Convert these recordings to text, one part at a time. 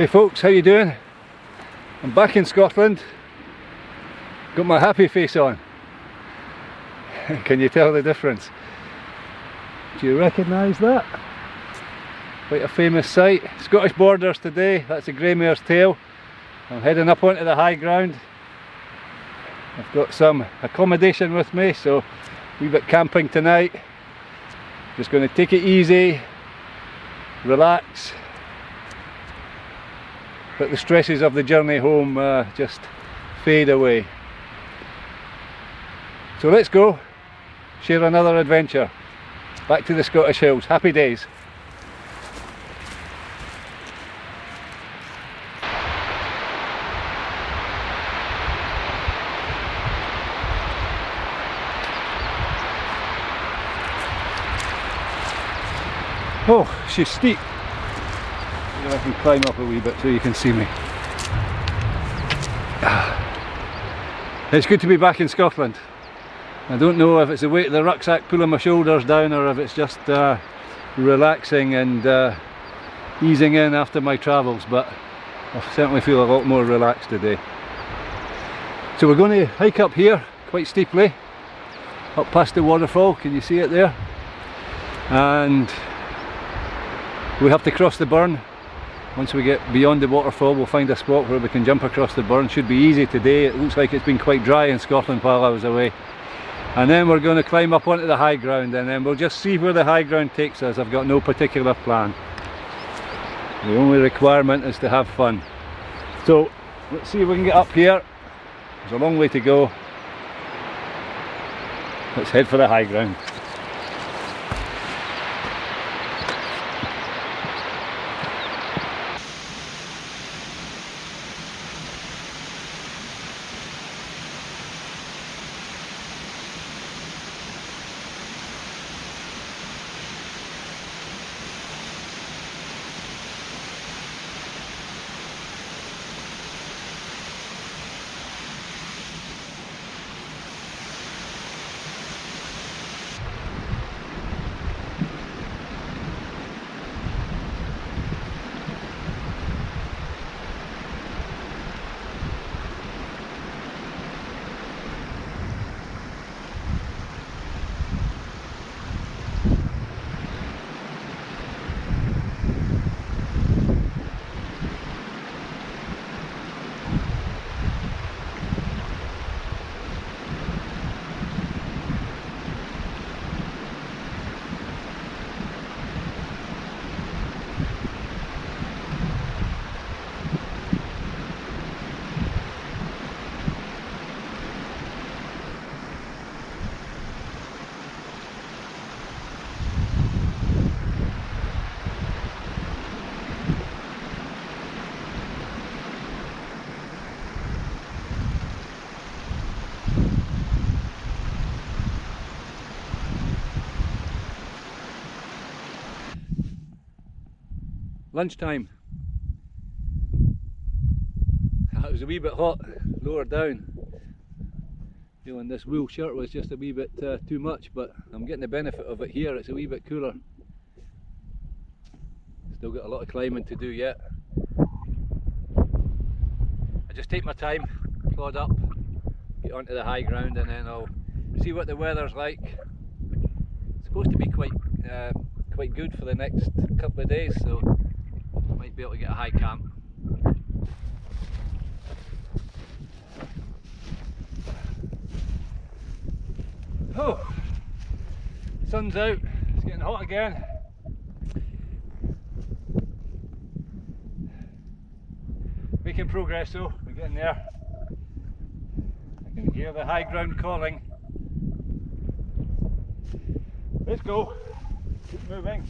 Hey folks, how you doing? I'm back in Scotland. Got my happy face on. Can you tell the difference? Do you recognise that? Quite a famous sight. Scottish borders today. That's a grey mare's tail. I'm heading up onto the high ground. I've got some accommodation with me, so a wee bit camping tonight. Just going to take it easy, relax. Let the stresses of the journey home just fade away. So let's go, share another adventure. Back to the Scottish Hills. Happy days. Oh, she's steep. I can climb up a wee bit so you can see me. It's good to be back in Scotland. I don't know if it's the weight of the rucksack pulling my shoulders down or if it's just relaxing and easing in after my travels, but I certainly feel a lot more relaxed today. So we're going to hike up here quite steeply, up past the waterfall. Can you see it there? And we have to cross the burn. Once we get beyond the waterfall, we'll find a spot where we can jump across the burn. Should be easy today. It looks like it's been quite dry in Scotland while I was away. And then we're going to climb up onto the high ground, and then we'll just see where the high ground takes us. I've got no particular plan. The only requirement is to have fun. So let's see if we can get up here. There's a long way to go. Let's head for the high ground. Lunchtime. It was a wee bit hot lower down. Feeling this wool shirt was just a wee bit too much, but I'm getting the benefit of it here. It's a wee bit cooler. Still got a lot of climbing to do yet. I just take my time, plod up, get onto the high ground, and then I'll see what the weather's like. It's supposed to be quite good for the next couple of days, so might be able to get a high camp. Oh, sun's out, it's getting hot again. Making progress though, we're getting there. I can hear the high ground calling. Let's go, keep moving.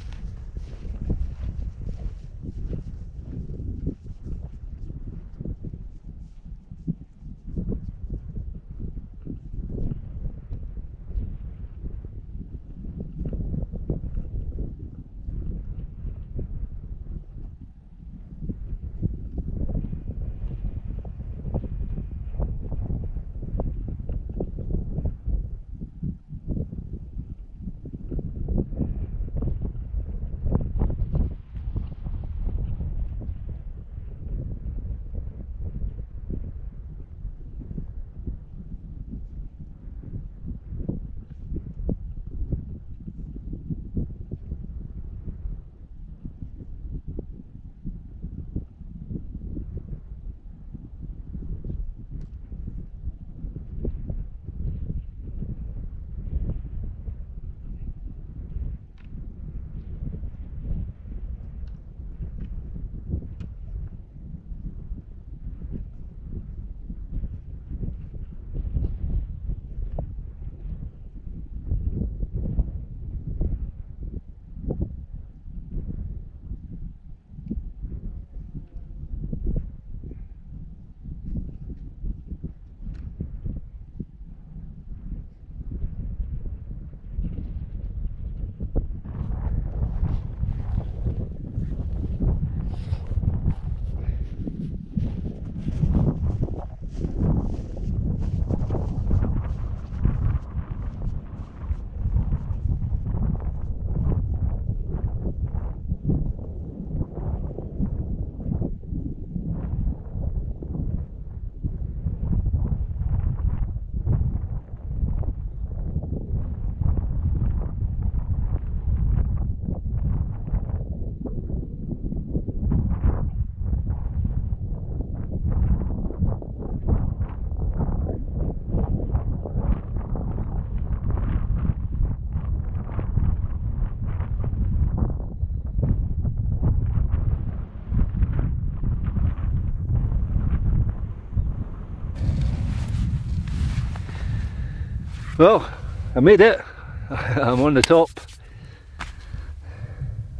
Well, I made it. I'm on the top.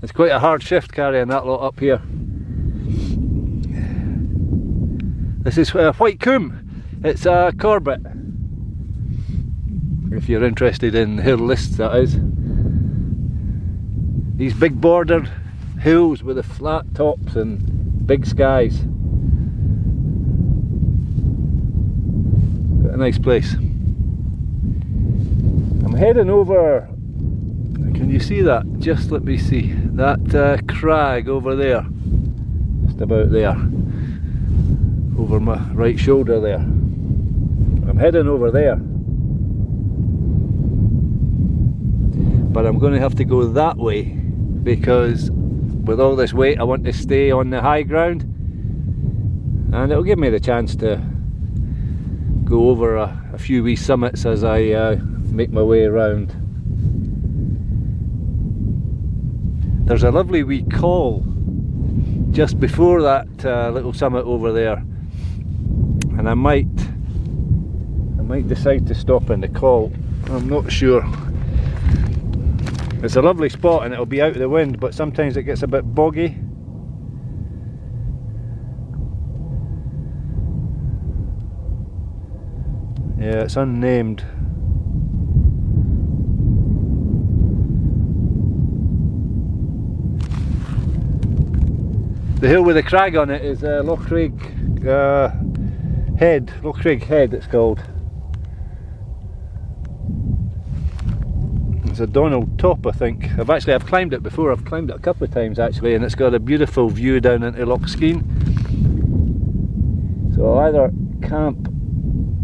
It's quite a hard shift carrying that lot up here. This is White Coomb. It's a Corbett. If you're interested in hill lists, that is. These big bordered hills with the flat tops and big skies. A nice place. I'm heading over. Can you see that? Just let me see. That crag over there. Just about there. Over my right shoulder there. I'm heading over there. But I'm going to have to go that way because with all this weight I want to stay on the high ground, and it'll give me the chance to go over a few wee summits as I make my way around. There's a lovely wee col just before that little summit over there, and I might decide to stop in the col. I'm not sure. It's a lovely spot and it'll be out of the wind, but sometimes it gets a bit boggy. Yeah, it's unnamed. The hill with the crag on it is Loch Skeen Head. Loch Skeen Head it's called. It's a Donald top, I think. I've climbed it before. I've climbed it a couple of times actually, and it's got a beautiful view down into Loch Skeen. So I'll either camp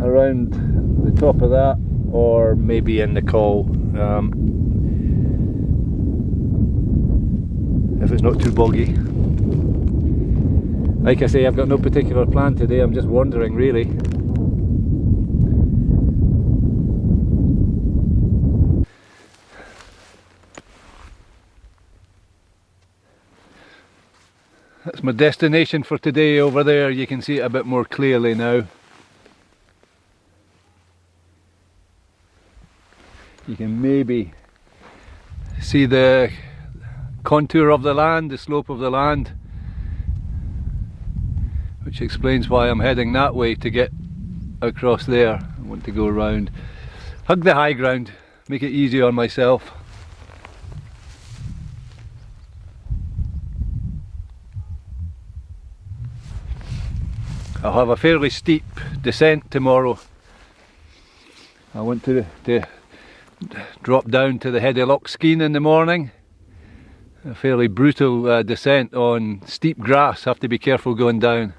around the top of that or maybe in the col, if it's not too boggy. Like I say, I've got no particular plan today. I'm just wandering really. That's my destination for today over there. You can see it a bit more clearly now. You can maybe see the contour of the land, the slope of the land, which explains why I'm heading that way to get across there. I want to go around, hug the high ground, make it easy on myself. I'll have a fairly steep descent tomorrow. I want to drop down to the head of Loch Skeen in the morning. A fairly brutal descent on steep grass. Have to be careful going down.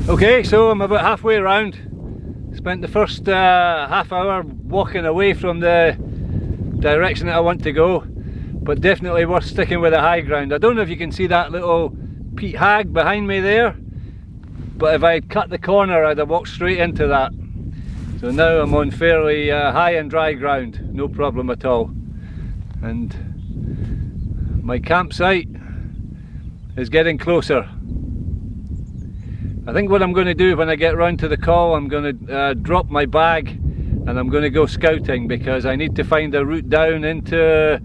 Okay, so I'm about halfway around. Spent the first half hour walking away from the direction that I want to go, but definitely worth sticking with the high ground. I don't know if you can see that little peat hag behind me there, but if I'd cut the corner I'd have walked straight into that. So now I'm on fairly high and dry ground, no problem at all. And my campsite is getting closer. I think what I'm going to do when I get round to the col, I'm going to drop my bag and I'm going to go scouting, because I need to find a route down into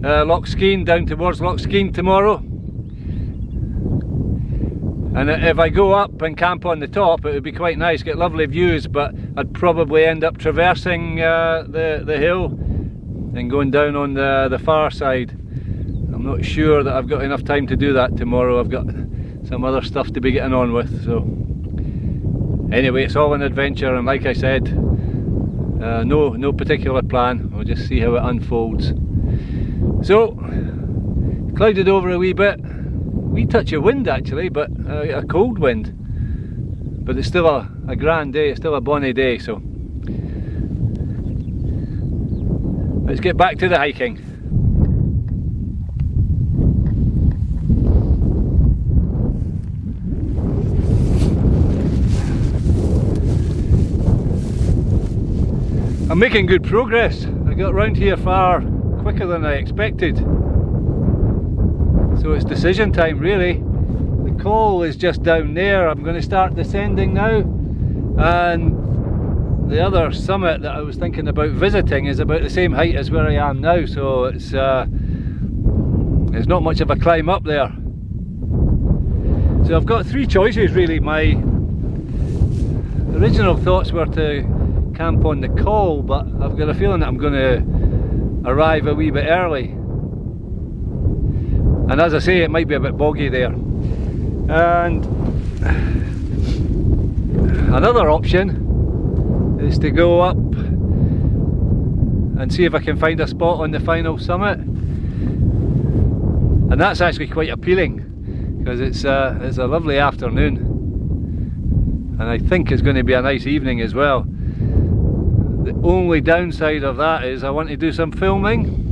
Loch Skeen, down towards Loch Skeen tomorrow. And if I go up and camp on the top, it would be quite nice, get lovely views, but I'd probably end up traversing the hill and going down on the far side. I'm not sure that I've got enough time to do that tomorrow. I've got some other stuff to be getting on with. So anyway, it's all an adventure, and like I said, no particular plan. We'll just see how it unfolds. So, clouded over a wee bit. Wee touch of wind actually, but a cold wind. But it's still a grand day, it's still a bonny day, so let's get back to the hiking. I'm making good progress. I got round here far quicker than I expected. So it's decision time really. The col is just down there. I'm going to start descending now, and the other summit that I was thinking about visiting is about the same height as where I am now, so it's not much of a climb up there. So I've got three choices really. My original thoughts were to camp on the col, but I've got a feeling that I'm going to arrive a wee bit early. And as I say, it might be a bit boggy there. And another option is to go up and see if I can find a spot on the final summit. And that's actually quite appealing, because it's a lovely afternoon. And I think it's going to be a nice evening as well. The only downside of that is I want to do some filming,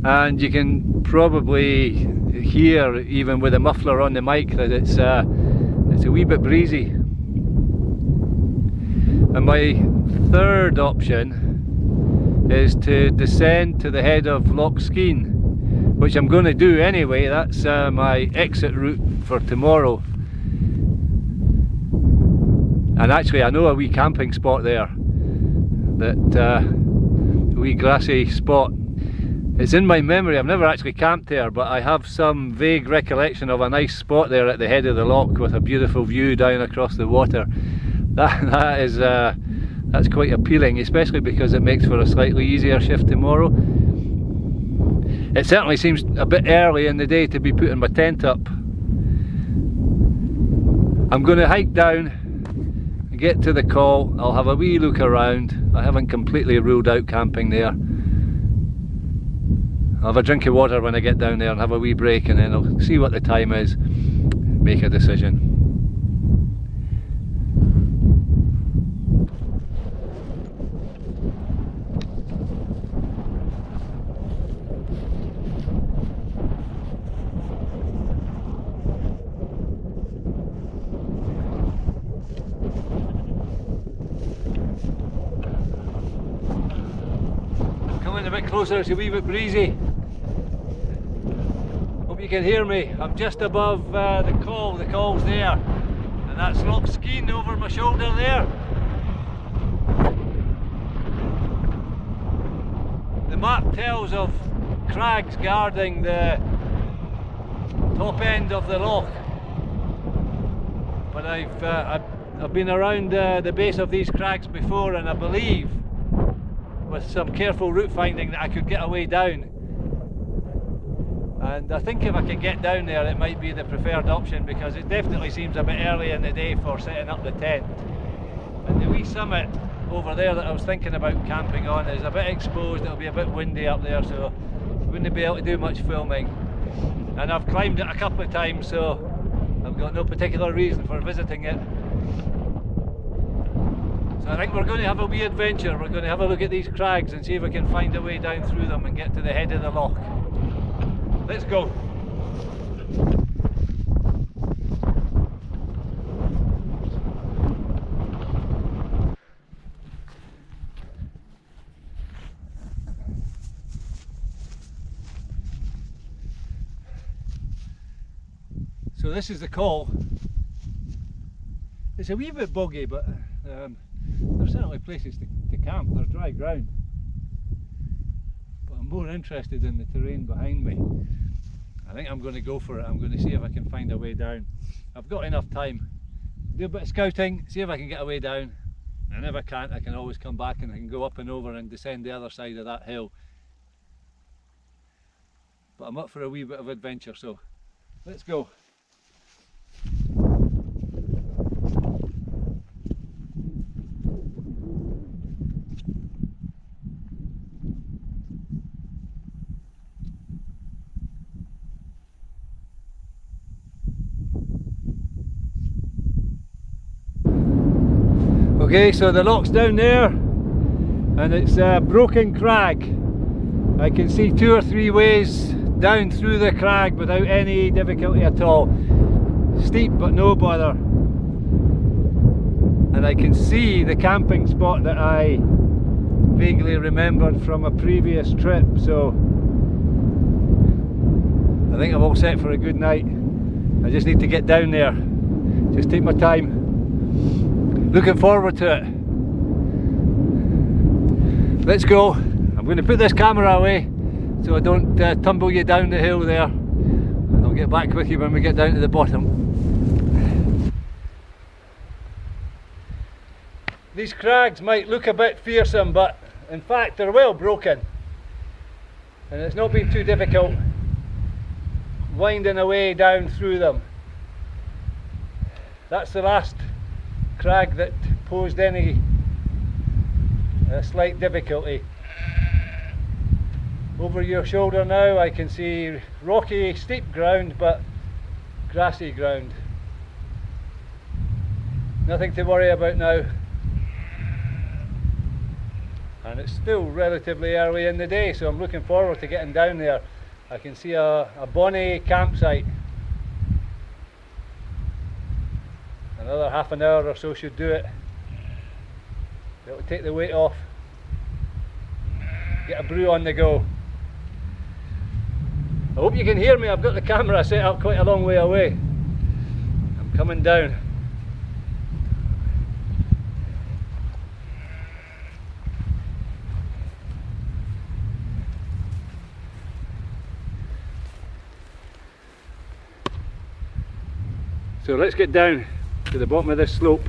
and you can probably hear, even with a muffler on the mic, that it's a wee bit breezy. And my third option is to descend to the head of Loch Skeen, which I'm going to do anyway. That's my exit route for tomorrow. And actually I know a wee camping spot there, that a wee grassy spot. It's in my memory. I've never actually camped there, but I have some vague recollection of a nice spot there at the head of the loch with a beautiful view down across the water. That's quite appealing, especially because it makes for a slightly easier shift tomorrow. It certainly seems a bit early in the day to be putting my tent up. I'm going to hike down, get to the col. I'll have a wee look around. I haven't completely ruled out camping there. I'll have a drink of water when I get down there and have a wee break, and then I'll see what the time is, make a decision. Coming a bit closer, it's a wee bit breezy. You can hear me. I'm just above the col. The col's there, and that's Loch Skeen over my shoulder there. The map tells of crags guarding the top end of the loch, but I've been around the base of these crags before, and I believe with some careful route finding that I could get away down. And I think if I can get down there, it might be the preferred option, because it definitely seems a bit early in the day for setting up the tent. And the wee summit over there that I was thinking about camping on is a bit exposed. It'll be a bit windy up there, so I wouldn't be able to do much filming. And I've climbed it a couple of times, so I've got no particular reason for visiting it. So I think we're going to have a wee adventure. We're going to have a look at these crags and see if we can find a way down through them and get to the head of the loch. Let's go. So this is the col. It's a wee bit boggy, but there's certainly places to camp. There's dry ground. But I'm more interested in the terrain behind me. I think I'm going to go for it. I'm going to see if I can find a way down. I've got enough time. Do a bit of scouting, see if I can get a way down. And if I can't, I can always come back and I can go up and over and descend the other side of that hill. But I'm up for a wee bit of adventure, so let's go. Okay, so the loch's down there and it's a broken crag. I can see 2 or 3 ways down through the crag without any difficulty at all. Steep but no bother. And I can see the camping spot that I vaguely remembered from a previous trip, so I think I'm all set for a good night. I just need to get down there. Just take my time. Looking forward to it. Let's go. I'm going to put this camera away so I don't tumble you down the hill there. I'll get back with you when we get down to the bottom. These crags might look a bit fearsome, but in fact they're well broken. And it's not been too difficult winding away down through them. That's the last crag that posed any slight difficulty. Over your shoulder now I can see rocky, steep ground but grassy ground. Nothing to worry about now. And it's still relatively early in the day, so I'm looking forward to getting down there. I can see a bonny campsite. Another half an hour or so should do it. It'll take the weight off. Get a brew on the go. I hope you can hear me. I've got the camera set up quite a long way away. I'm coming down. So let's get down to the bottom of this slope.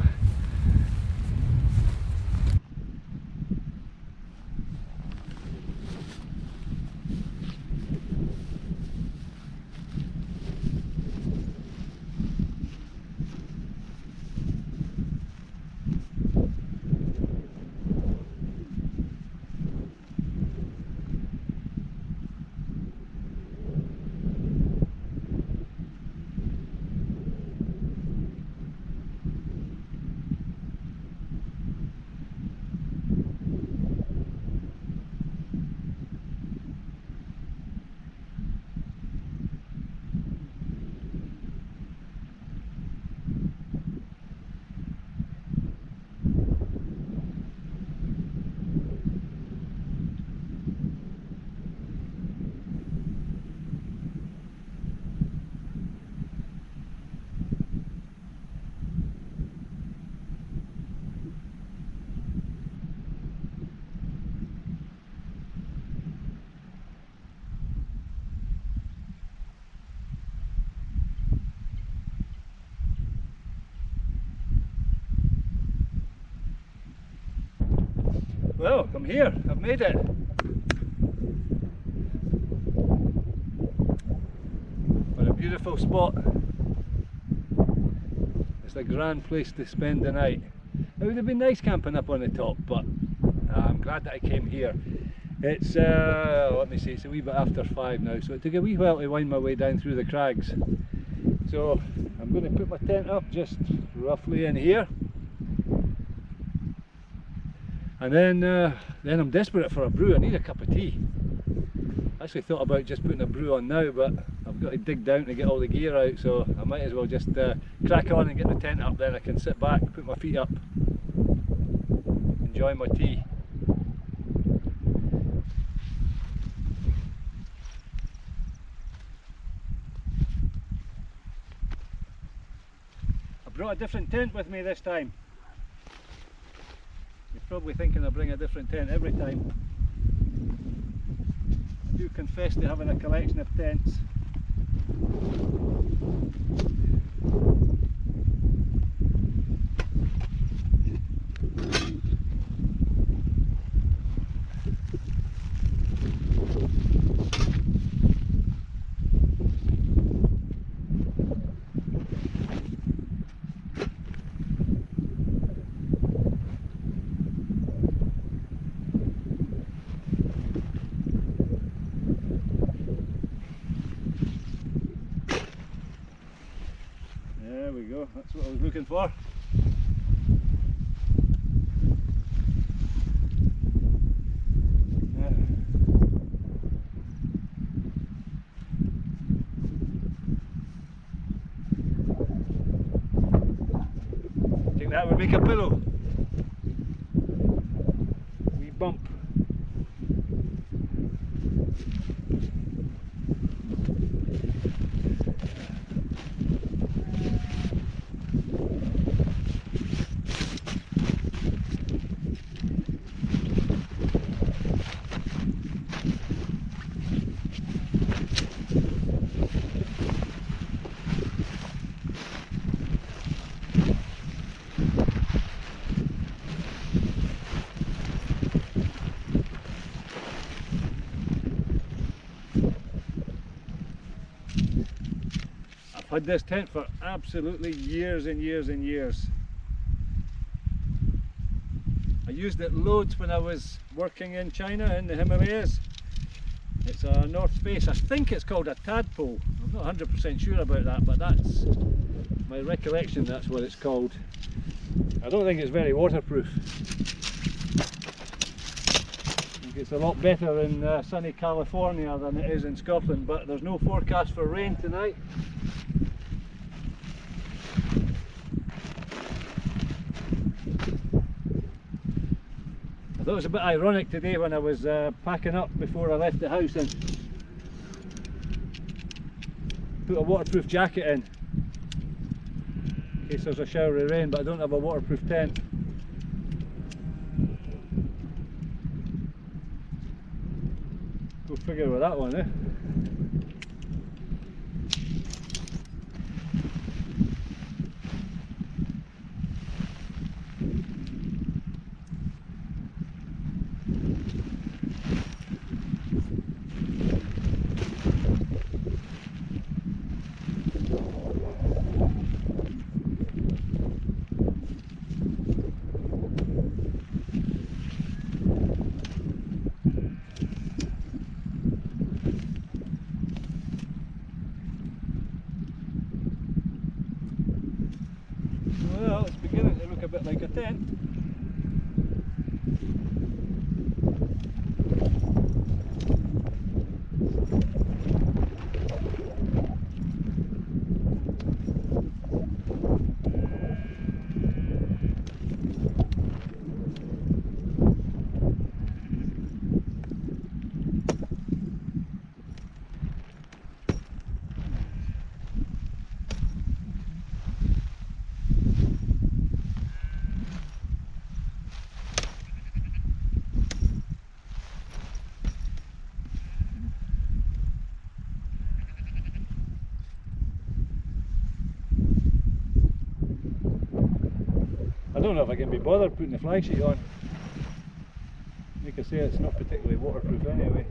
Well, I'm here, I've made it. What a beautiful spot. It's a grand place to spend the night. It would have been nice camping up on the top, but I'm glad that I came here. It's, let me see, it's a wee bit after 5 now, so it took a wee while to wind my way down through the crags. So I'm going to put my tent up just roughly in here. And then I'm desperate for a brew. I need a cup of tea. I actually thought about just putting a brew on now, but I've got to dig down to get all the gear out, so I might as well just crack on and get the tent up, then I can sit back, put my feet up, enjoy my tea. I brought a different tent with me this time. You're probably thinking I bring a different tent every time. I do confess to having a collection of tents. There we go, that's what I was looking for. I think that would make a pillow. Wee bump. I've had this tent for absolutely years and years and years. I used it loads when I was working in China in the Himalayas. It's a North Face, I think it's called a tadpole. I'm not 100% sure about that, but that's my recollection, that's what it's called. I don't think it's very waterproof. I think it's a lot better in sunny California than it is in Scotland, but there's no forecast for rain tonight. I thought it was a bit ironic today when I was packing up before I left the house and put a waterproof jacket in case there's a shower of rain, but I don't have a waterproof tent. Go figure with that one, eh? Well, it's beginning to look a bit like a tent. I don't know if I can be bothered putting the fly sheet on. Like I say, it's not particularly waterproof anyway.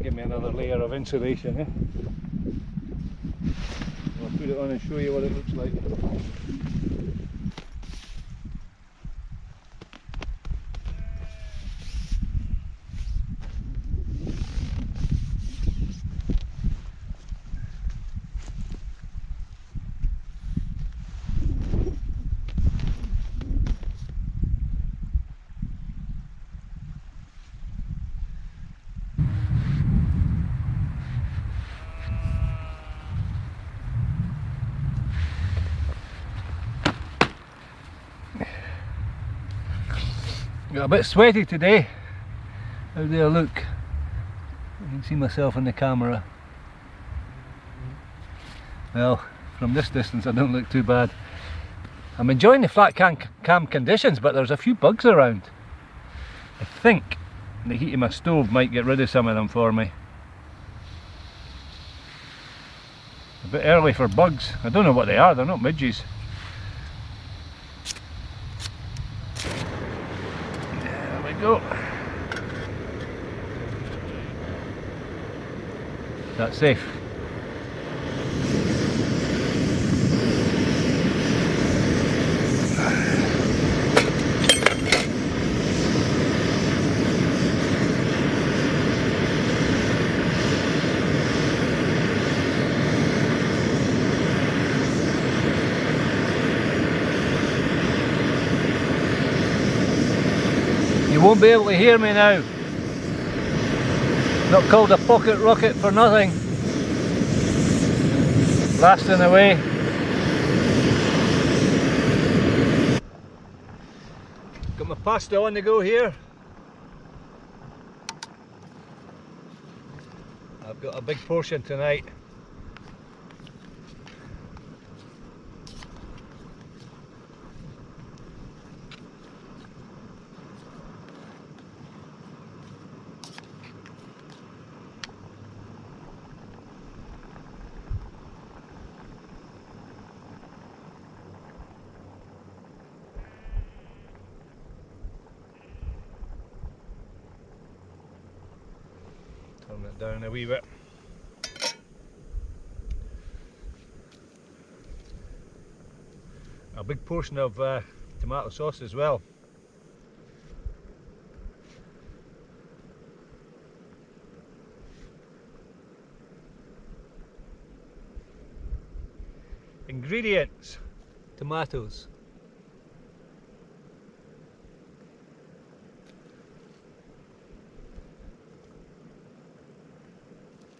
Give me another layer of insulation, eh? I'll put it on and show you what it looks like. Got a bit sweaty today. How do I look? I can see myself in the camera. Well, from this distance I don't look too bad. I'm enjoying the flat cam conditions, but there's a few bugs around. I think the heat of my stove might get rid of some of them for me. bit early for bugs. I don't know what they are, they're not midges. There we go. That's safe. You won't be able to hear me now. Not called a pocket rocket for nothing. Blasting away. Got my pasta on the go here. I've got a big portion tonight. Turn it down a wee bit. A big portion of tomato sauce as well. Ingredients: tomatoes,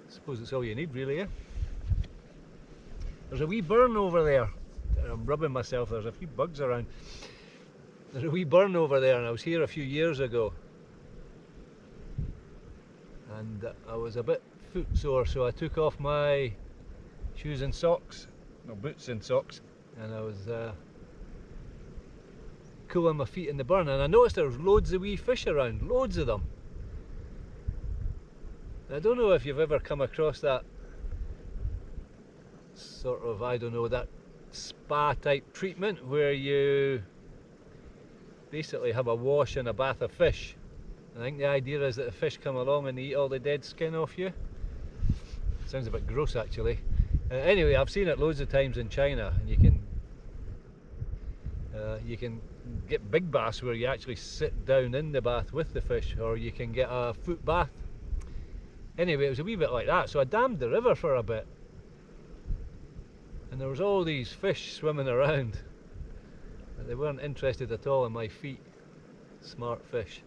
I suppose that's all you need really, eh? There's a wee burn over there. I'm rubbing myself, there's a few bugs around. There's a wee burn over there, and I was here a few years ago and I was a bit foot sore, so I took off my shoes and socks, no, boots and socks, and I was cooling my feet in the burn, and I noticed there was loads of wee fish around, loads of them. I don't know if you've ever come across that sort of, I don't know, that spa type treatment where you basically have a wash and a bath of fish. I think the idea is that the fish come along and they eat all the dead skin off you. Sounds a bit gross actually. Anyway, I've seen it loads of times in China, and you can get big baths where you actually sit down in the bath with the fish, or you can get a foot bath. Anyway, it was a wee bit like that, so I dammed the river for a bit, and there was all these fish swimming around, but they weren't interested at all in my feet. Smart fish.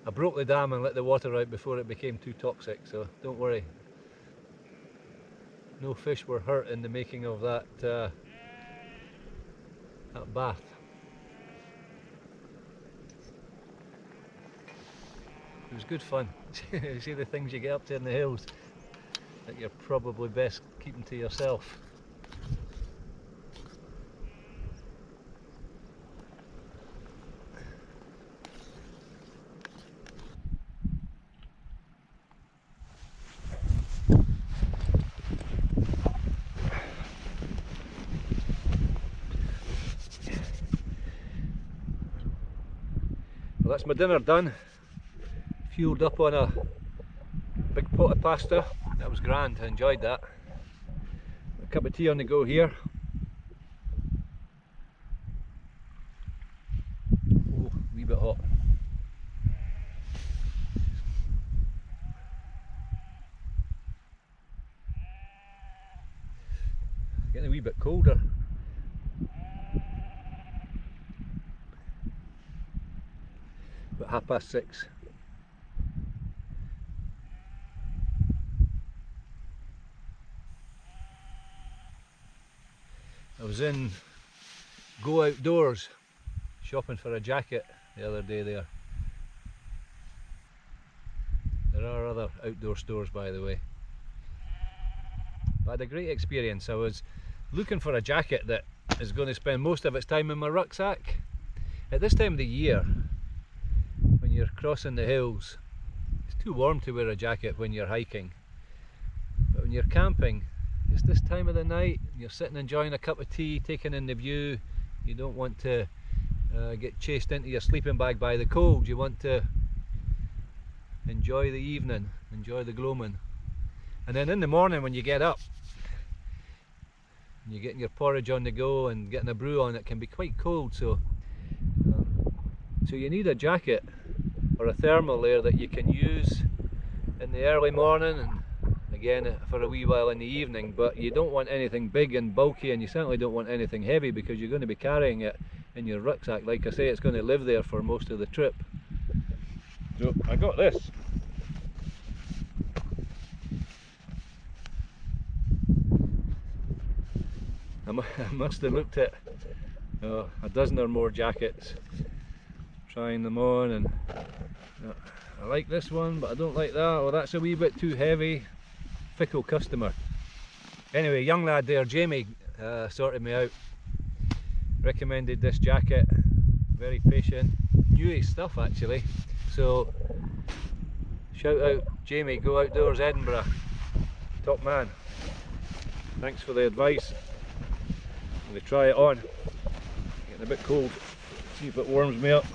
I broke the dam and let the water out before it became too toxic, so don't worry. No fish were hurt in the making of that bath. It was good fun. You see the things you get up to in the hills that you're probably best keeping to yourself. Well, that's my dinner done. Fueled up on a big pot of pasta. That was grand, I enjoyed that. A cup of tea on the go here. Oh, a wee bit hot. Getting a wee bit colder. About 6:30. I was in Go Outdoors shopping for a jacket the other day there. There are other outdoor stores, by the way. But I had a great experience. I was looking for a jacket that is going to spend most of its time in my rucksack. At this time of the year, when you're crossing the hills, it's too warm to wear a jacket when you're hiking. But when you're camping, it's this time of the night, you're sitting enjoying a cup of tea, taking in the view. You don't want to get chased into your sleeping bag by the cold. You want to enjoy the evening, enjoy the gloaming. And then in the morning when you get up, and you're getting your porridge on the go and getting a brew on, it can be quite cold. So you need a jacket or a thermal layer that you can use in the early morning and again for a wee while in the evening. But you don't want anything big and bulky, and you certainly don't want anything heavy, because you're going to be carrying it in your rucksack. Like I say, it's going to live there for most of the trip. So I got this. I must have looked at a dozen or more jackets, trying them on, and I like this one but I don't like that, or that's a wee bit too heavy. Fickle customer. Anyway, young lad there, Jamie, sorted me out, recommended this jacket, very patient, knew his stuff actually. So shout out Jamie, Go Outdoors Edinburgh, top man. Thanks for the advice. I'm going to try it on. Getting a bit cold, see if it warms me up.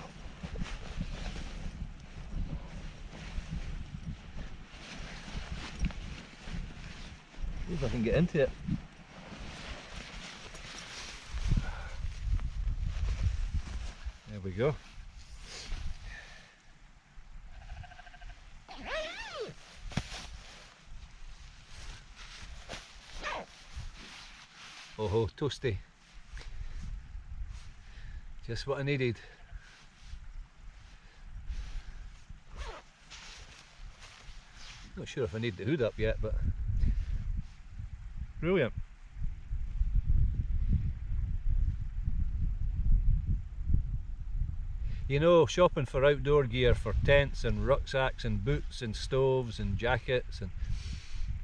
See if I can get into it. There we go. Oh, toasty. Just what I needed. Not sure if I need the hood up yet, but brilliant. You know, shopping for outdoor gear, for tents and rucksacks and boots and stoves and jackets, and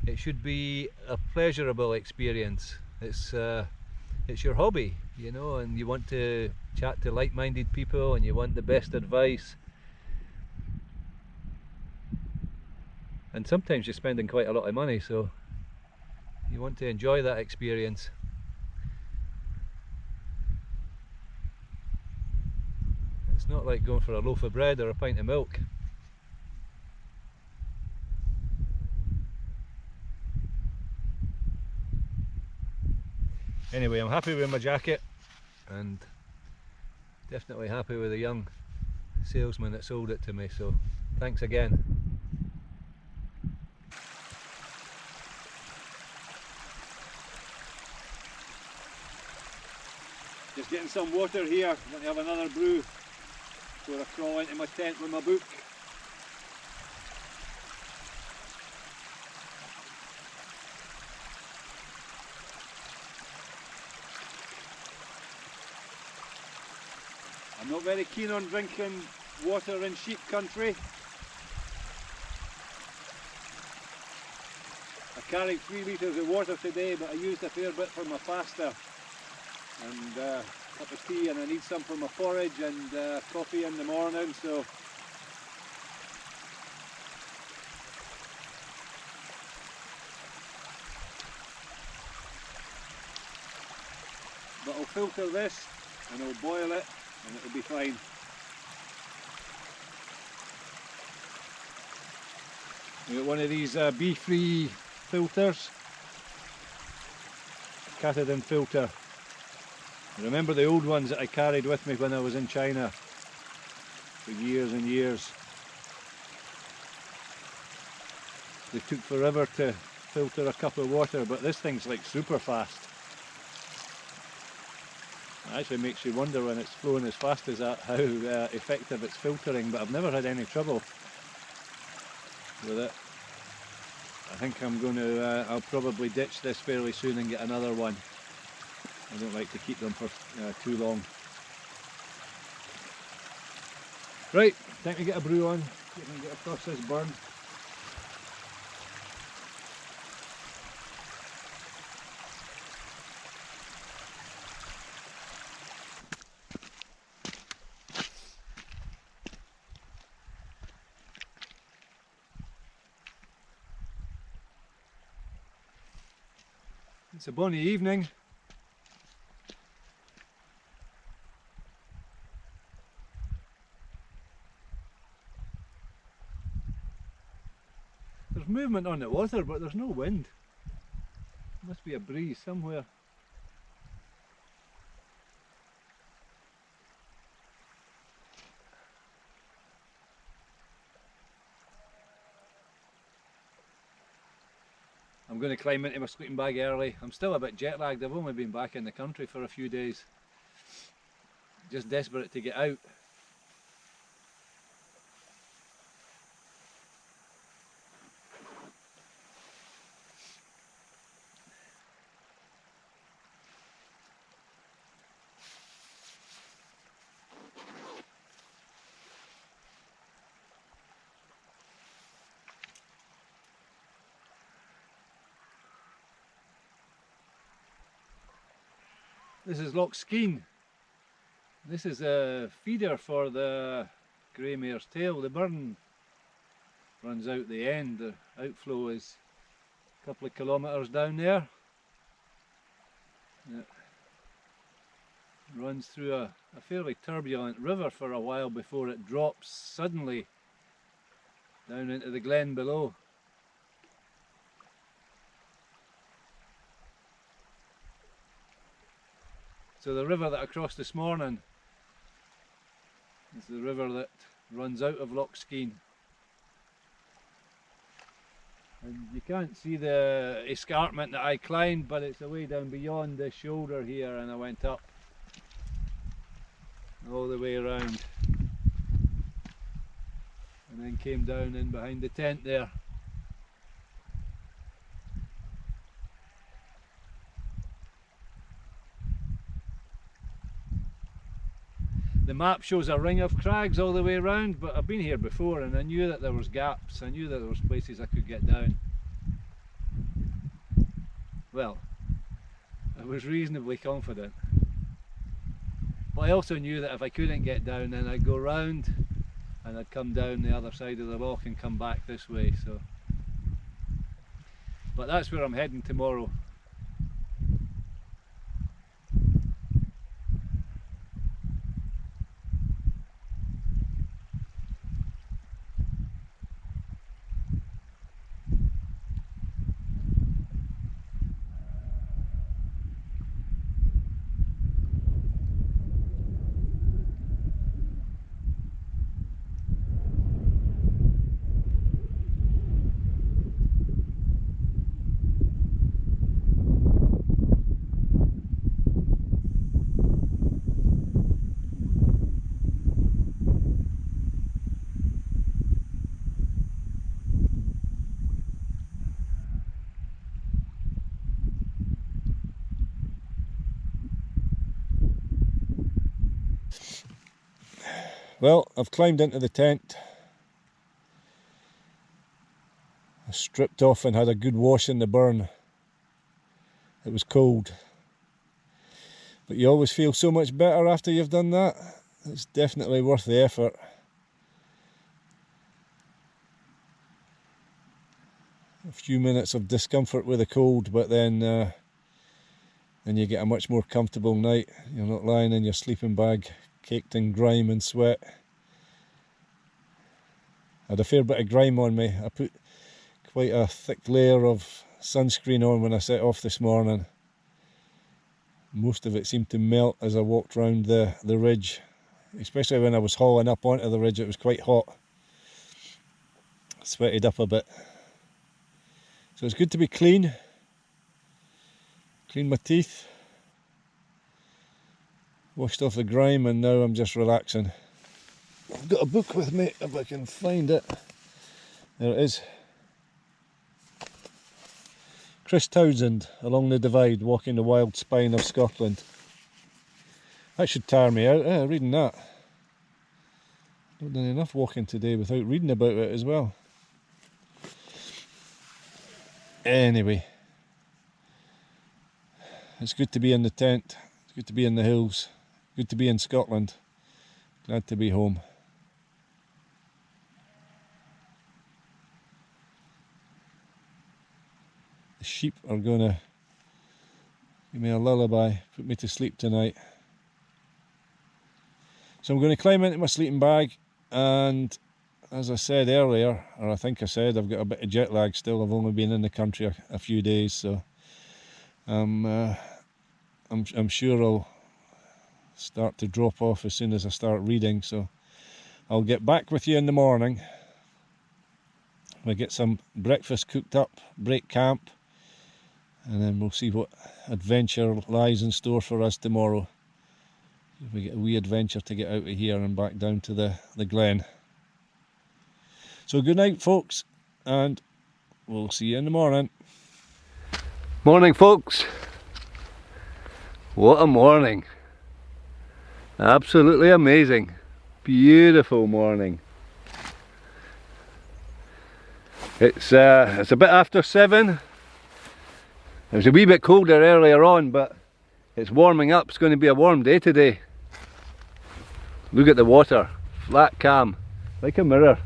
it should be a pleasurable experience. It's your hobby, you know, and you want to chat to like-minded people and you want the best advice. And sometimes you're spending quite a lot of money, so you want to enjoy that experience. It's not like going for a loaf of bread or a pint of milk. Anyway, I'm happy with my jacket and definitely happy with the young salesman that sold it to me, so thanks again. Just getting some water here. I'm going to have another brew before I crawl into my tent with my book. I'm not very keen on drinking water in sheep country. I carried 3 litres of water today, but I used a fair bit for my pasta and a cup of tea, and I need some for my porridge and coffee in the morning, so but I'll filter this and I'll boil it and it'll be fine. We got one of these bee-free filters, Catadin filter. I remember the old ones that I carried with me when I was in China for years and years. They took forever to filter a cup of water, but this thing's like super fast. It actually makes you wonder when it's flowing as fast as that how effective it's filtering, but I've never had any trouble with it. I think I'm going to, I'll probably ditch this fairly soon and get another one. I don't like to keep them for too long. Right, time to get a brew on, see if I can get across this burn. It's a bonny evening. There's movement on the water, but there's no wind. Must be a breeze somewhere. I'm going to climb into my sleeping bag early. I'm still a bit jet lagged. I've only been back in the country for a few days. Just desperate to get out. This is Loch Skeen. This is a feeder for the grey mare's tail. The burn runs out the end. The outflow is a couple of kilometres down there. It runs through a fairly turbulent river for a while before it drops suddenly down into the glen below. So the river that I crossed this morning is the river that runs out of Loch Skeen. And you can't see the escarpment that I climbed, but it's away down beyond the shoulder here, and I went up all the way around and then came down in behind the tent there. The map shows a ring of crags all the way around, but I've been here before and I knew that there was gaps. I knew that there was places I could get down. Well, I was reasonably confident. But I also knew that if I couldn't get down, then I'd go round and I'd come down the other side of the loch and come back this way. So, but that's where I'm heading tomorrow. Well, I've climbed into the tent. I stripped off and had a good wash in the burn. It was cold. But you always feel so much better after you've done that. It's definitely worth the effort. A few minutes of discomfort with the cold, but then you get a much more comfortable night. You're not lying in your sleeping bag caked in grime and sweat. I had a fair bit of grime on me. I put quite a thick layer of sunscreen on when I set off this morning. Most of it seemed to melt as I walked round the ridge, especially when I was hauling up onto the ridge. It was quite hot. Sweated up a bit. So it's good to be clean. Clean my teeth. Washed off the grime, and now I'm just relaxing. I've got a book with me if I can find it. There it is. Chris Townsend, Along the Divide, Walking the Wild Spine of Scotland. That should tire me out, reading that. I've done enough walking today without reading about it as well. Anyway, it's good to be in the tent, it's good to be in the hills, good to be in Scotland, glad to be home. The sheep are going to give me a lullaby, put me to sleep tonight. So I'm going to climb into my sleeping bag, and as I said earlier, or I think I said, I've got a bit of jet lag still. I've only been in the country a few days, so I'm sure I'll start to drop off as soon as I start reading. So I'll get back with you in the morning. We'll get some breakfast cooked up, break camp, and then we'll see what adventure lies in store for us tomorrow. If we get a wee adventure to get out of here and back down to the glen. So good night, folks, and we'll see you in the morning. Morning, folks. What a morning. Absolutely amazing. Beautiful morning. It's a bit after 7. It was a wee bit colder earlier on, but it's warming up. It's going to be a warm day today. Look at the water, flat, calm, like a mirror.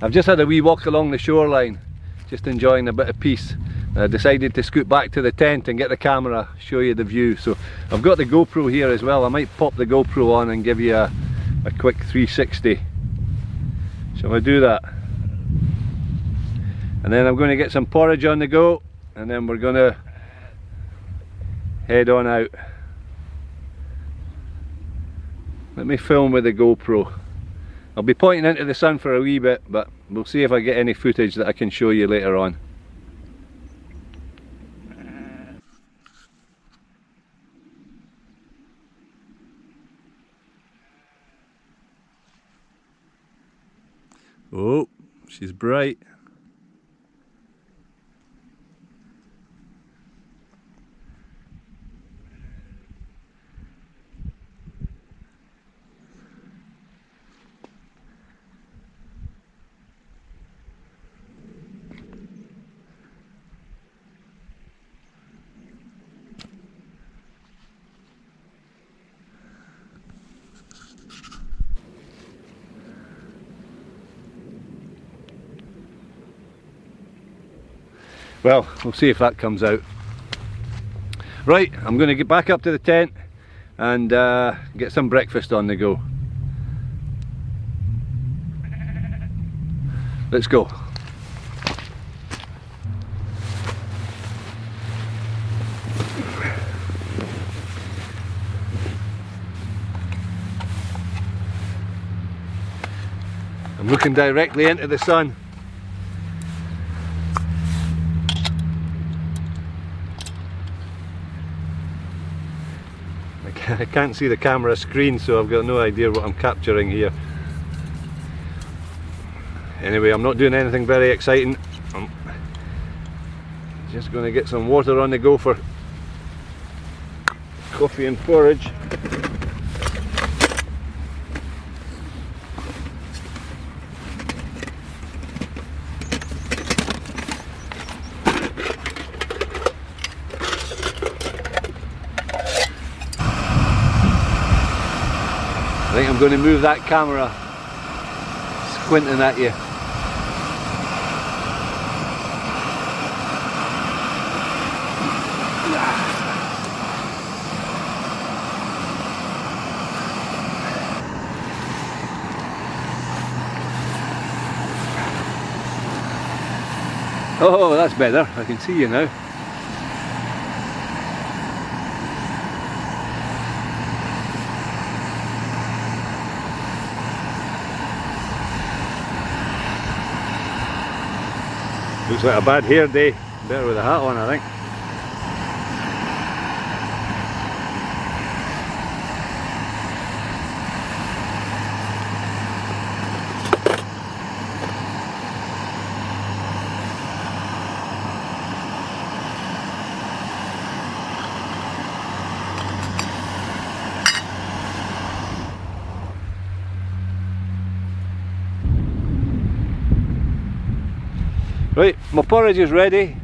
I've just had a wee walk along the shoreline, just enjoying a bit of peace. I decided to scoot back to the tent and get the camera, show you the view. So I've got the GoPro here as well. I might pop the GoPro on and give you a quick 360. Shall I do that? And then I'm going to get some porridge on the go, and then we're going to head on out. Let me film with the GoPro. I'll be pointing into the sun for a wee bit, but we'll see if I get any footage that I can show you later on. Oh, she's bright. Well, we'll see if that comes out. Right, I'm going to get back up to the tent and get some breakfast on the go. Let's go. I'm looking directly into the sun. I can't see the camera screen, so I've got no idea what I'm capturing here. Anyway, I'm not doing anything very exciting. I'm just going to get some water on the go for coffee and porridge. I think I'm going to move that camera, squinting at you. Oh, that's better. I can see you now. Looks like a bad hair day. Better with a hat on, I think. Right, my porridge is ready.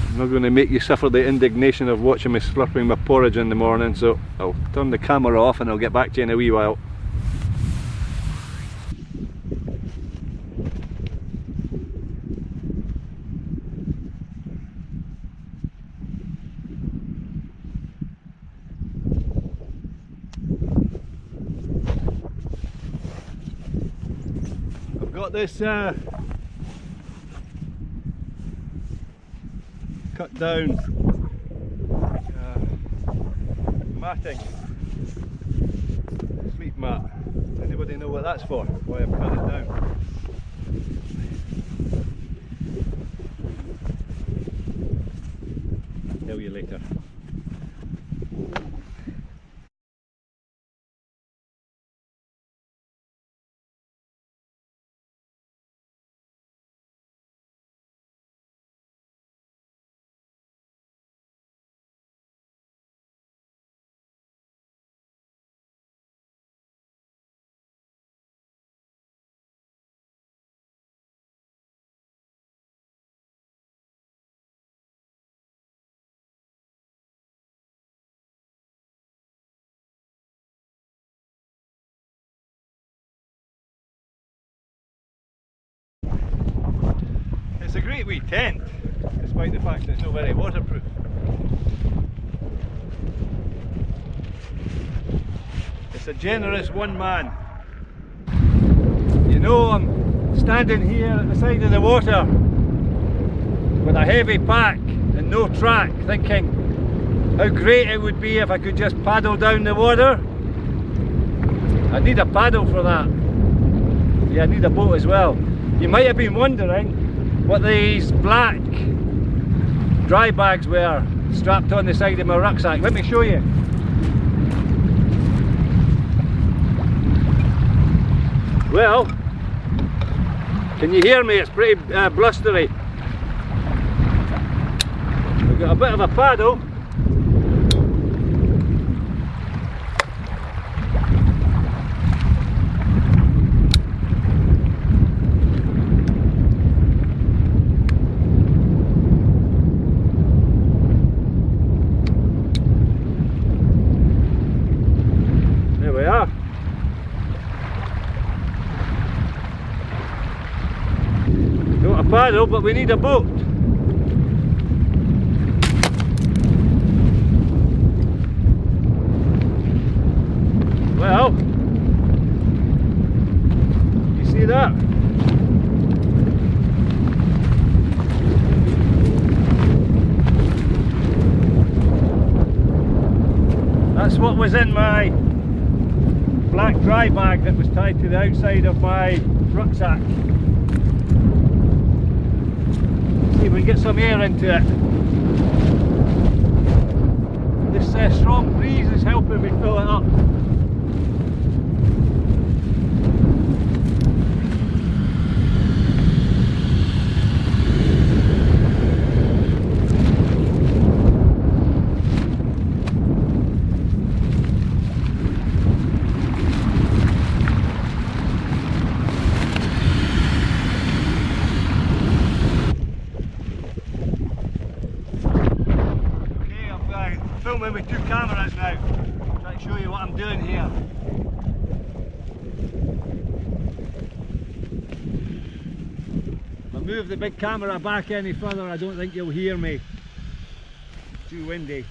I'm not going to make you suffer the indignation of watching me slurping my porridge in the morning, so I'll turn the camera off and I'll get back to you in a wee while. got this cut down matting, sleep mat. Anybody know what that's for? Why I've cut it down? I'll tell you later. It's a great wee tent, despite the fact that it's not very waterproof. It's a generous one man. You know, I'm standing here at the side of the water with a heavy pack and no track, thinking how great it would be if I could just paddle down the water. I need a paddle for that. Yeah, I need a boat as well. You might have been wondering what these black dry bags were strapped on the side of my rucksack. Let me show you. Well, can you hear me? It's pretty blustery. We've got a bit of a paddle. Paddle, but we need a boat. Well, you see that? That's what was in my black dry bag that was tied to the outside of my rucksack. See if we can get some air into it. This strong breeze is helping me fill it up. Filming with two cameras now, trying to show you what I'm doing here. If I move the big camera back any further, I don't think you'll hear me. It's too windy.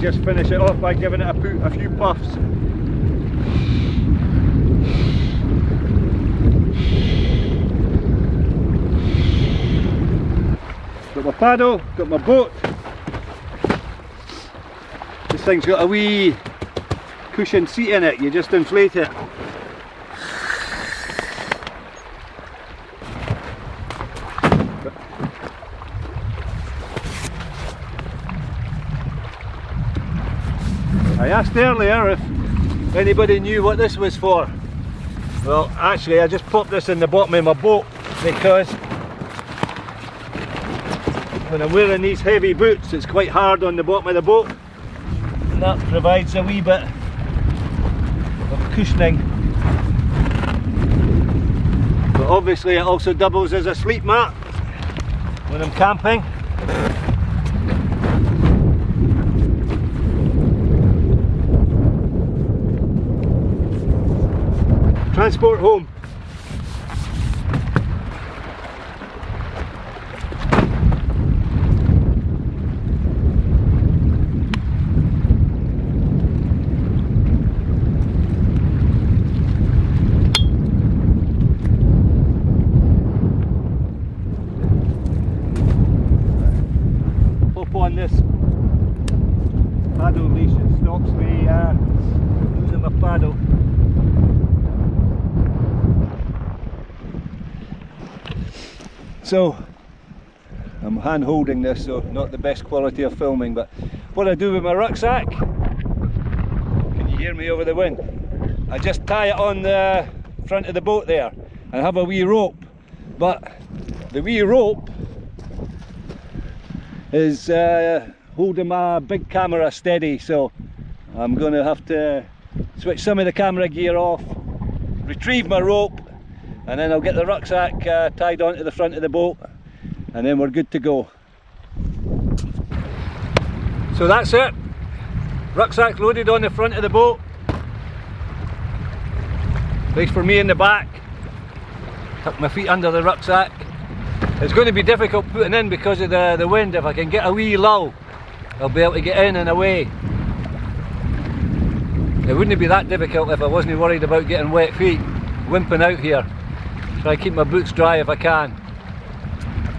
Just finish it off by giving it a few puffs. Got my paddle, got my boat. This thing's got a wee cushion seat in it, you just inflate it. I asked earlier if anybody knew what this was for. Well, actually I just popped this in the bottom of my boat because when I'm wearing these heavy boots it's quite hard on the bottom of the boat, and that provides a wee bit of cushioning. But obviously it also doubles as a sleep mat when I'm camping. Transport home. Hop on this paddle leash, it stops me losing my paddle. So I'm hand holding this, so not the best quality of filming, but what I do with my rucksack, can you hear me over the wind? I just tie it on the front of the boat there and have a wee rope, but the wee rope is holding my big camera steady, so I'm going to have to switch some of the camera gear off, retrieve my rope, and then I'll get the rucksack tied onto the front of the boat, and then we're good to go. So that's it. Rucksack loaded on the front of the boat. Place for me in the back. Tuck my feet under the rucksack. It's going to be difficult putting in because of the wind. If I can get a wee lull, I'll be able to get in and away. It wouldn't be that difficult if I wasn't worried about getting wet feet, wimping out here. Try to keep my boots dry if I can.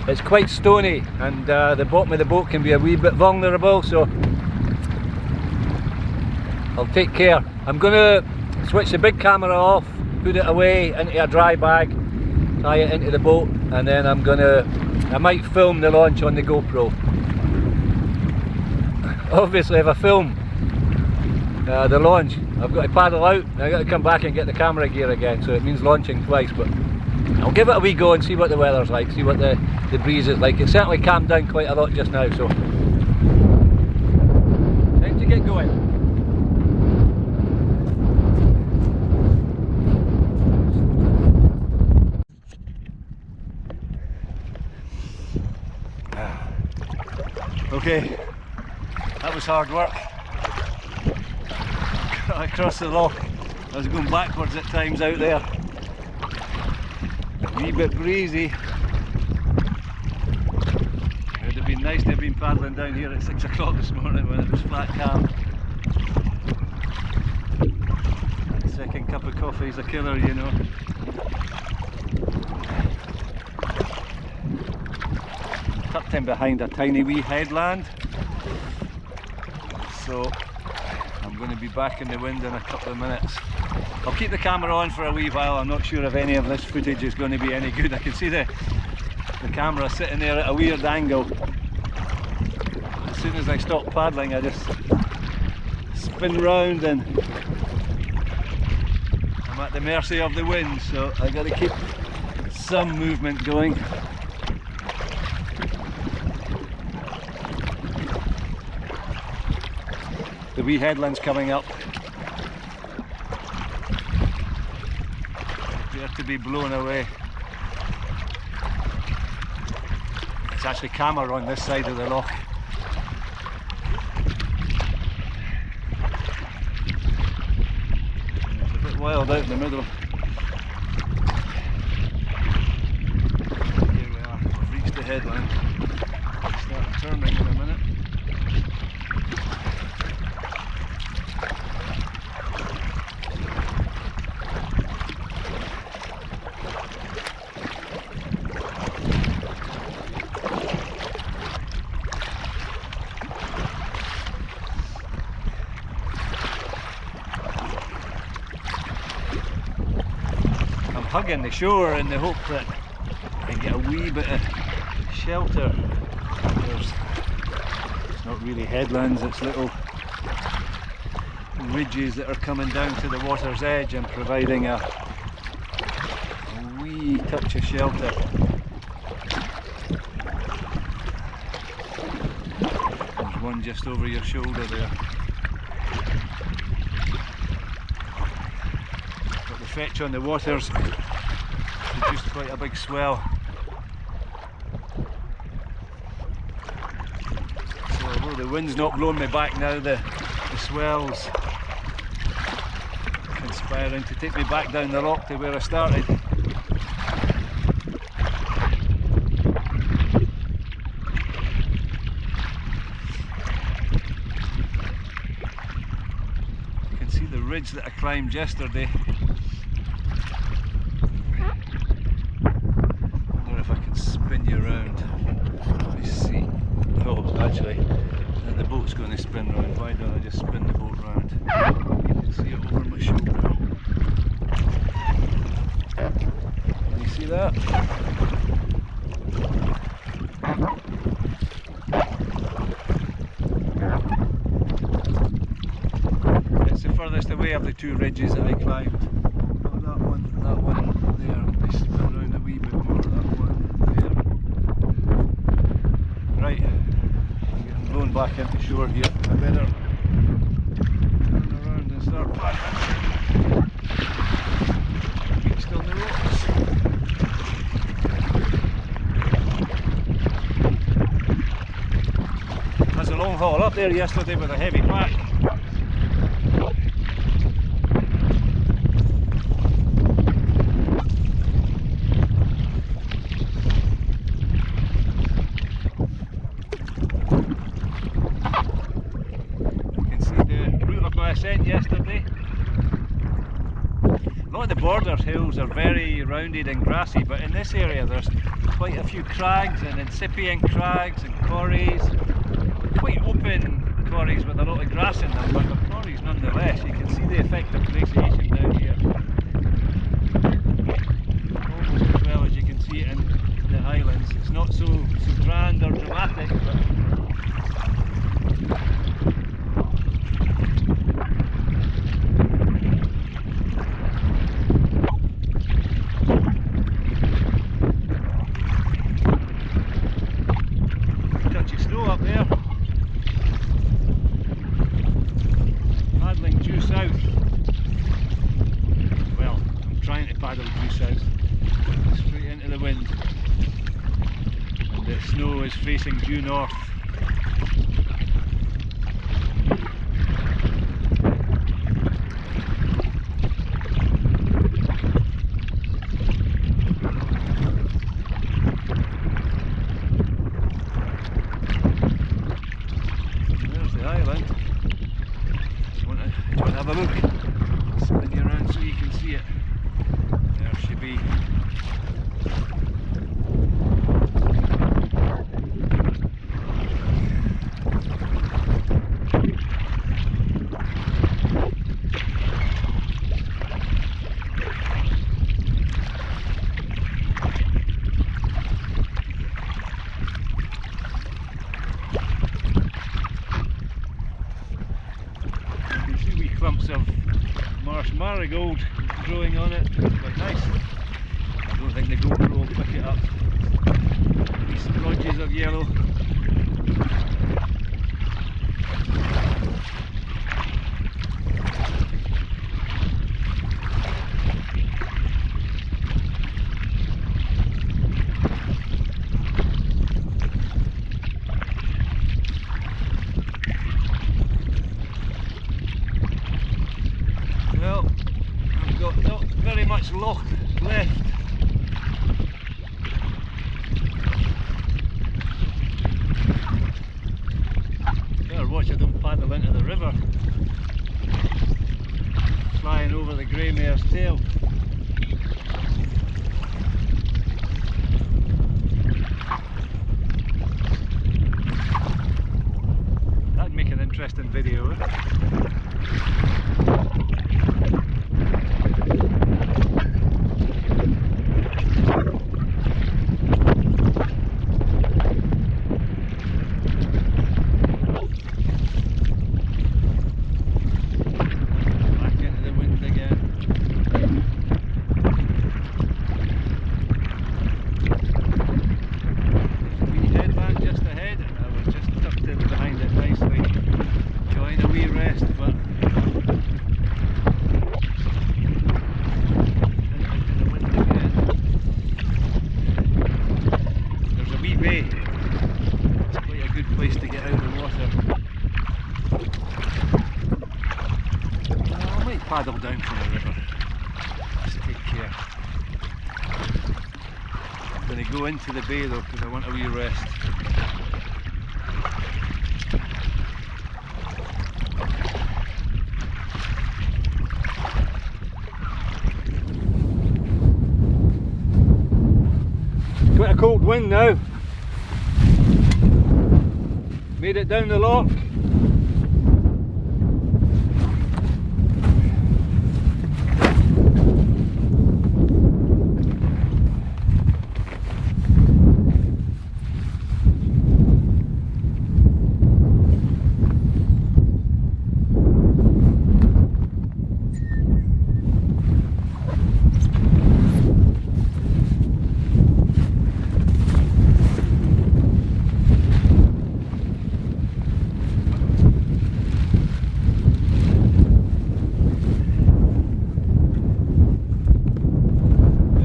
It's quite stony, and the bottom of the boat can be a wee bit vulnerable, so I'll take care. I'm going to switch the big camera off, put it away into a dry bag, tie it into the boat, and then I might film the launch on the GoPro. Obviously if I film the launch, I've got to paddle out and I've got to come back and get the camera gear again, so it means launching twice, but I'll give it a wee go and see what the weather's like, see what the breeze is like. It's certainly calmed down quite a lot just now, so time to get going. Okay, that was hard work. Across the loch, I was going backwards at times out there. A wee bit breezy. It would have been nice to have been paddling down here at 6 o'clock this morning when it was flat calm. That second cup of coffee is a killer, you know. Tucked in behind a tiny wee headland, so I'm going to be back in the wind in a couple of minutes. I'll keep the camera on for a wee while. I'm not sure if any of this footage is going to be any good. I can see the camera sitting there at a weird angle. As soon as I stop paddling, I just spin round and I'm at the mercy of the wind, so I've got to keep some movement going. The wee headland's coming up. Appear to be blown away. It's actually calmer on this side of the loch. It's a bit wild out in the middle. Here we are, we've reached the headland. I'll start turning in a minute. Hugging the shore in the hope that I get a wee bit of shelter. It's not really headlands, it's little ridges that are coming down to the water's edge and providing a wee touch of shelter. There's one just over your shoulder there. stretch on the waters, produced quite a big swell. So although the wind's not blowing me back now, the swell's conspiring to take me back down the rock to where I started. You can see the ridge that I climbed yesterday. I wonder if I can spin you around. Let me see. Oh, actually, the boat's going to spin round. Why don't I just spin the boat round? You can see it over my shoulder. Can you see that? It's the furthest away of the two ridges that I climbed. Oh, that one there. Let me spin round a wee bit more. That one there. Right. Blown back into shore here. I better turn around and start paddling. Get still the rocks. That's a long haul up there yesterday with a heavy pack. Yesterday. A lot of the border hills are very rounded and grassy, but in this area there's quite a few crags and incipient crags and corries, quite open corries with a lot of grass in them, but they're corries nonetheless. You can see the effect of glaciation down here, almost as well as you can see it in the highlands. It's not so grand or dramatic, but up there, paddling due south. Well, I'm trying to paddle due south, straight into the wind, and the snow is facing due north. Have a look, spin you around so you can see it. There she be. Clumps of marsh marigold growing on it, quite nice. I don't think the GoPro will pick it up. These splodges of yellow. Well, I've got not very much loch left. Better watch I don't paddle into the river, flying over the grey mare's tail. That'd make an interesting video, eh? Behind it nicely, enjoying a wee rest, but paddle down from the river. Just take care. I'm going to go into the bay though because I want a wee rest. Quite a cold wind now. Made it down the loch.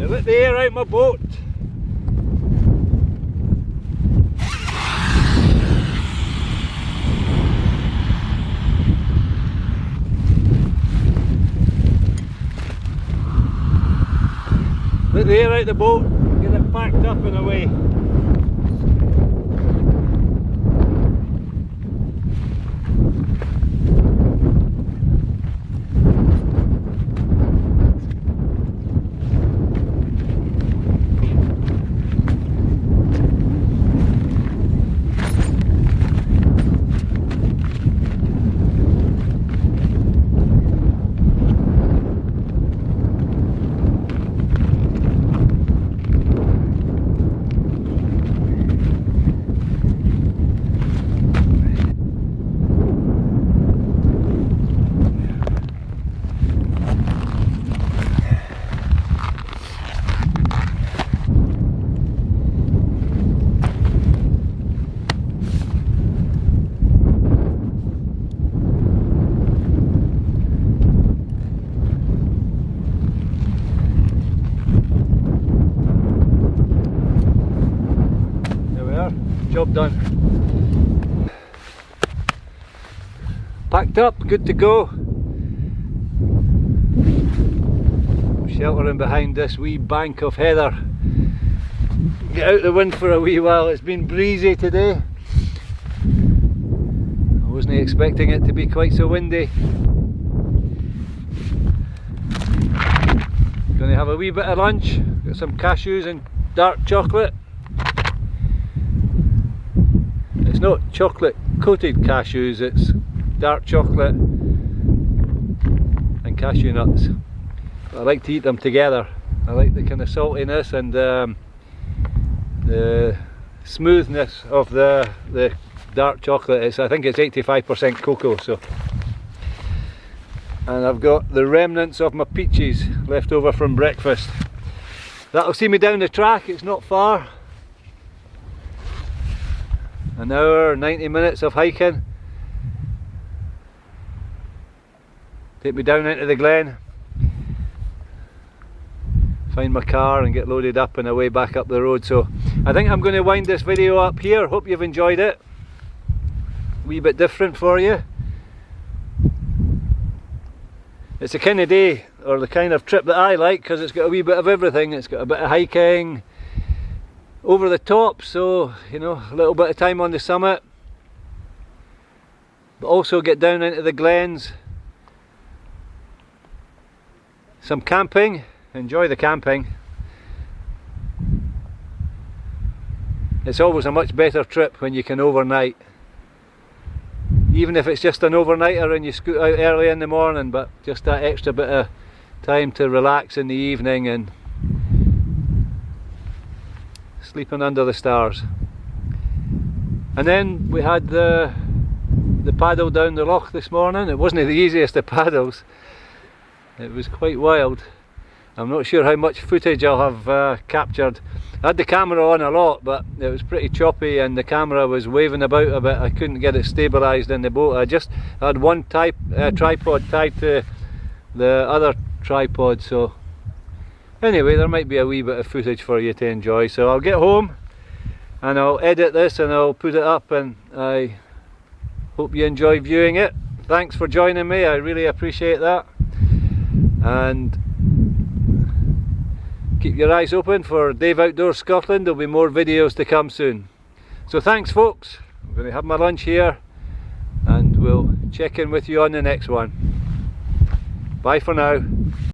Let the air out my boat. Let the air out the boat, get it packed up and away. Job done. Packed up, good to go. Sheltering behind this wee bank of heather. Get out the wind for a wee while. It's been breezy today. I wasn't expecting it to be quite so windy. Going to have a wee bit of lunch. Got some cashews and dark chocolate. It's not chocolate coated cashews, it's dark chocolate and cashew nuts. But I like to eat them together. I like the kind of saltiness and the smoothness of the dark chocolate. I think it's 85% cocoa. So, and I've got the remnants of my peaches left over from breakfast. That'll see me down the track, it's not far. An hour, 90 minutes of hiking. Take me down into the glen. Find my car and get loaded up and away back up the road. So I think I'm going to wind this video up here. Hope you've enjoyed it. A wee bit different for you. It's the kind of day or the kind of trip that I like because it's got a wee bit of everything. It's got a bit of hiking, over the top, so you know, a little bit of time on the summit, but also get down into the glens, some camping, enjoy the camping. It's always a much better trip when you can overnight, even if it's just an overnighter and you scoot out early in the morning, but just that extra bit of time to relax in the evening and sleeping under the stars. And then we had the paddle down the loch this morning. It wasn't the easiest of paddles. It was quite wild. I'm not sure how much footage I'll have captured. I had the camera on a lot, but it was pretty choppy and the camera was waving about a bit. I couldn't get it stabilised in the boat. I had one tripod tied to the other tripod, so anyway, there might be a wee bit of footage for you to enjoy. So I'll get home and I'll edit this and I'll put it up, and I hope you enjoy viewing it. Thanks for joining me, I really appreciate that. and keep your eyes open for Dave Outdoors Scotland. There'll be more videos to come soon. So thanks folks, I'm going to have my lunch here and we'll check in with you on the next one. Bye for now.